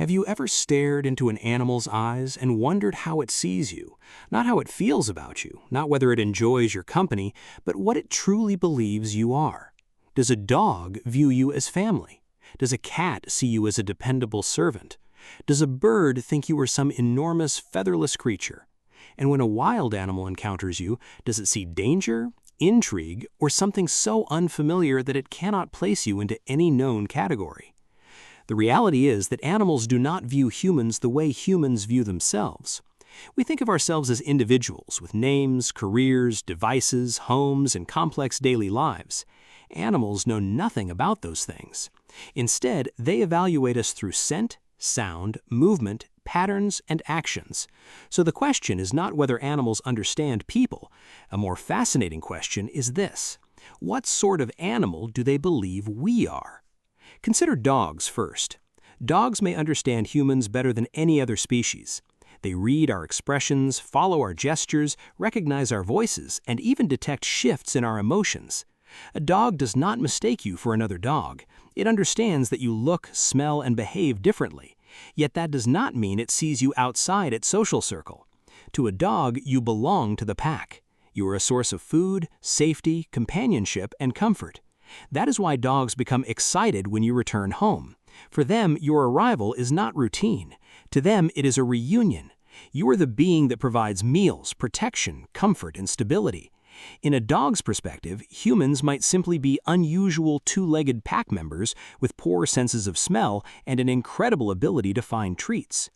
Have you ever stared into an animal's eyes and wondered how it sees you? Not how it feels about you, not whether it enjoys your company, but what it truly believes you are. Does a dog view you as family? Does a cat see you as a dependable servant? Does a bird think you are some enormous featherless creature? And when a wild animal encounters you, does it see danger, intrigue, or something so unfamiliar that it cannot place you into any known category? The reality is that animals do not view humans the way humans view themselves. We think of ourselves as individuals with names, careers, devices, homes, and complex daily lives. Animals know nothing about those things. Instead, they evaluate us through scent, sound, movement, patterns, and actions. So the question is not whether animals understand people. A more fascinating question is this: what sort of animal do they believe we are? Consider dogs first. Dogs may understand humans better than any other species. They read our expressions, follow our gestures, recognize our voices, and even detect shifts in our emotions. A dog does not mistake you for another dog. It understands that you look, smell, and behave differently. Yet that does not mean it sees you outside its social circle. To a dog, you belong to the pack. You are a source of food, safety, companionship, and comfort. That is why dogs become excited when you return home. For them, your arrival is not routine. To them, it is a reunion. You are the being that provides meals, protection, comfort, and stability. In a dog's perspective, humans might simply be unusual two-legged pack members with poor senses of smell and an incredible ability to find treats.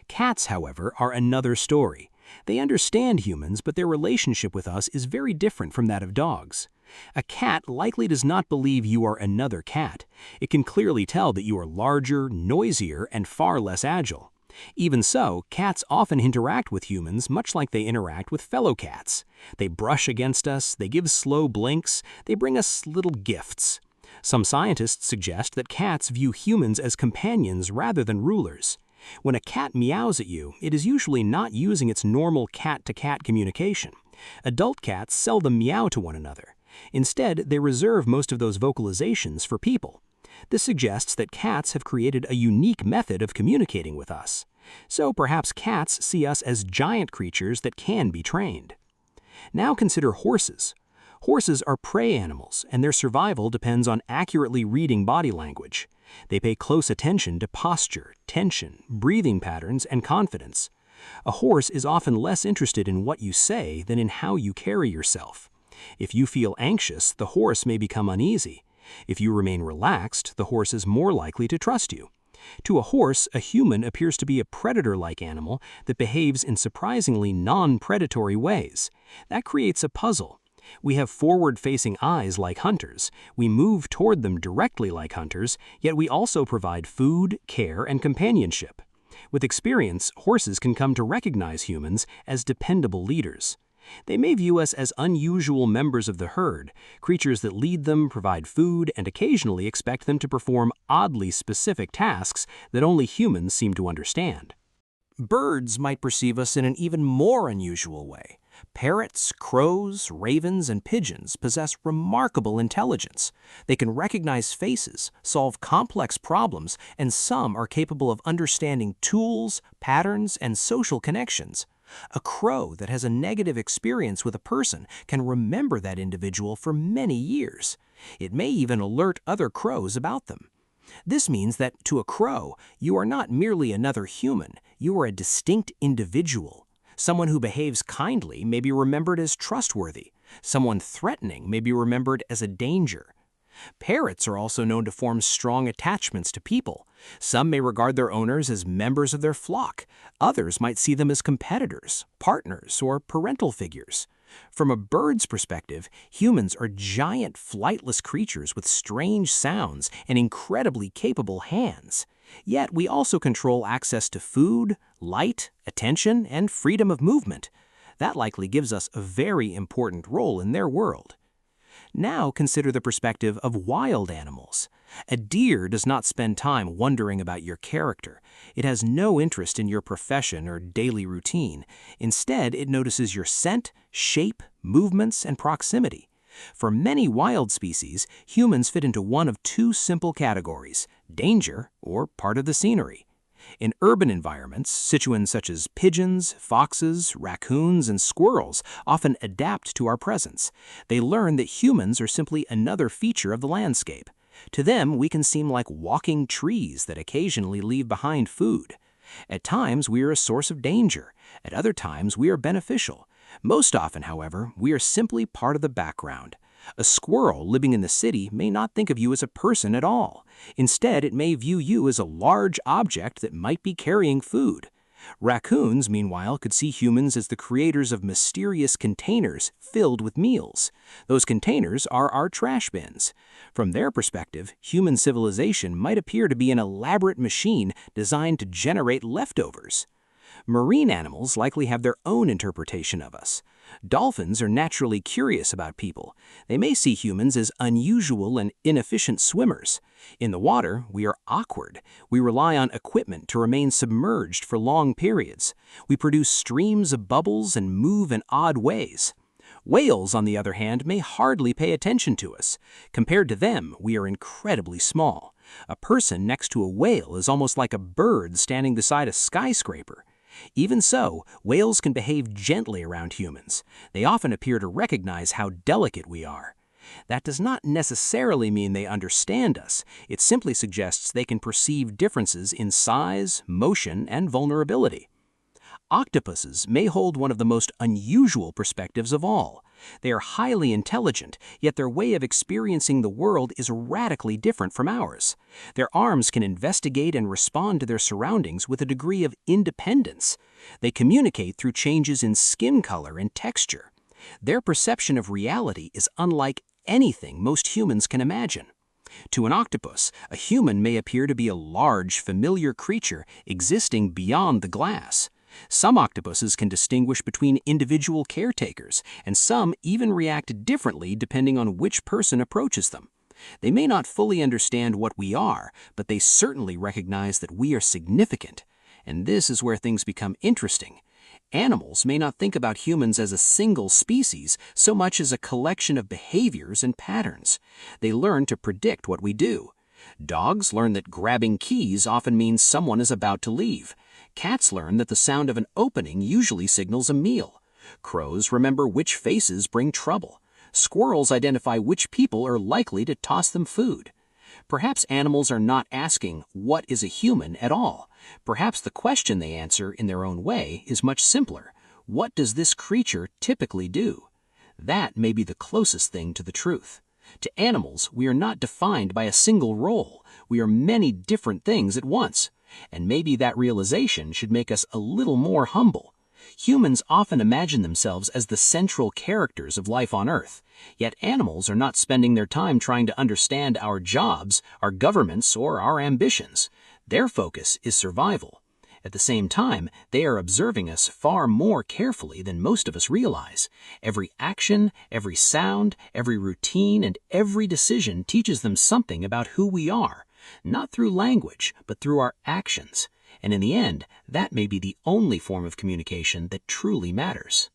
Cats, however, are another story. They understand humans, but their relationship with us is very different from that of dogs. A cat likely does not believe you are another cat. It can clearly tell that you are larger, noisier, and far less agile. Even so, cats often interact with humans much like they interact with fellow cats. They brush against us, they give slow blinks, they bring us little gifts. Some scientists suggest that cats view humans as companions rather than rulers. When a cat meows at you, it is usually not using its normal cat-to-cat communication. Adult cats seldom meow to one another. Instead, they reserve most of those vocalizations for people. This suggests that cats have created a unique method of communicating with us. So perhaps cats see us as giant creatures that can be trained. Now consider horses. Horses are prey animals, and their survival depends on accurately reading body language. They pay close attention to posture, tension, breathing patterns, and confidence. A horse is often less interested in what you say than in how you carry yourself. If you feel anxious, the horse may become uneasy. If you remain relaxed, the horse is more likely to trust you. To a horse, a human appears to be a predator-like animal that behaves in surprisingly non-predatory ways. That creates a puzzle. We have forward-facing eyes like hunters. We move toward them directly like hunters, yet we also provide food, care, and companionship. With experience, horses can come to recognize humans as dependable leaders. They may view us as unusual members of the herd, creatures that lead them, provide food, and occasionally expect them to perform oddly specific tasks that only humans seem to understand. Birds might perceive us in an even more unusual way. Parrots, crows, ravens, and pigeons possess remarkable intelligence. They can recognize faces, solve complex problems, and some are capable of understanding tools, patterns, and social connections. A crow that has a negative experience with a person can remember that individual for many years. It may even alert other crows about them. This means that, to a crow, you are not merely another human, you are a distinct individual. Someone who behaves kindly may be remembered as trustworthy. Someone threatening may be remembered as a danger. Parrots are also known to form strong attachments to people. Some may regard their owners as members of their flock. Others might see them as competitors, partners, or parental figures. From a bird's perspective, humans are giant flightless creatures with strange sounds and incredibly capable hands. Yet we also control access to food, light, attention, and freedom of movement. That likely gives us a very important role in their world. Now consider the perspective of wild animals. A deer does not spend time wondering about your character. It has no interest in your profession or daily routine. Instead, it notices your scent, shape, movements, and proximity. For many wild species, humans fit into one of two simple categories: danger or part of the scenery. In urban environments, situans such as pigeons, foxes, raccoons, and squirrels often adapt to our presence. They learn that humans are simply another feature of the landscape. To them, we can seem like walking trees that occasionally leave behind food. At times, we are a source of danger. At other times, we are beneficial. Most often, however, we are simply part of the background. A squirrel living in the city may not think of you as a person at all. Instead, it may view you as a large object that might be carrying food. Raccoons, meanwhile, could see humans as the creators of mysterious containers filled with meals. Those containers are our trash bins. From their perspective, human civilization might appear to be an elaborate machine designed to generate leftovers. Marine animals likely have their own interpretation of us. Dolphins are naturally curious about people. They may see humans as unusual and inefficient swimmers. In the water, we are awkward. We rely on equipment to remain submerged for long periods. We produce streams of bubbles and move in odd ways. Whales, on the other hand, may hardly pay attention to us. Compared to them, we are incredibly small. A person next to a whale is almost like a bird standing beside a skyscraper. Even so, whales can behave gently around humans. They often appear to recognize how delicate we are. That does not necessarily mean they understand us. It simply suggests they can perceive differences in size, motion, and vulnerability. Octopuses may hold one of the most unusual perspectives of all. They are highly intelligent, yet their way of experiencing the world is radically different from ours. Their arms can investigate and respond to their surroundings with a degree of independence. They communicate through changes in skin color and texture. Their perception of reality is unlike anything most humans can imagine. To an octopus, a human may appear to be a large, familiar creature existing beyond the glass. Some octopuses can distinguish between individual caretakers, and some even react differently depending on which person approaches them. They may not fully understand what we are, but they certainly recognize that we are significant. And this is where things become interesting. Animals may not think about humans as a single species so much as a collection of behaviors and patterns. They learn to predict what we do. Dogs learn that grabbing keys often means someone is about to leave. Cats learn that the sound of an opening usually signals a meal. Crows remember which faces bring trouble. Squirrels identify which people are likely to toss them food. Perhaps animals are not asking, "What is a human?" at all. Perhaps the question they answer in their own way is much simpler. What does this creature typically do? That may be the closest thing to the truth. To animals, we are not defined by a single role. We are many different things at once. And maybe that realization should make us a little more humble. Humans often imagine themselves as the central characters of life on Earth, yet animals are not spending their time trying to understand our jobs, our governments, or our ambitions. Their focus is survival. At the same time, they are observing us far more carefully than most of us realize. Every action, every sound, every routine, and every decision teaches them something about who we are, not through language, but through our actions. And in the end, that may be the only form of communication that truly matters.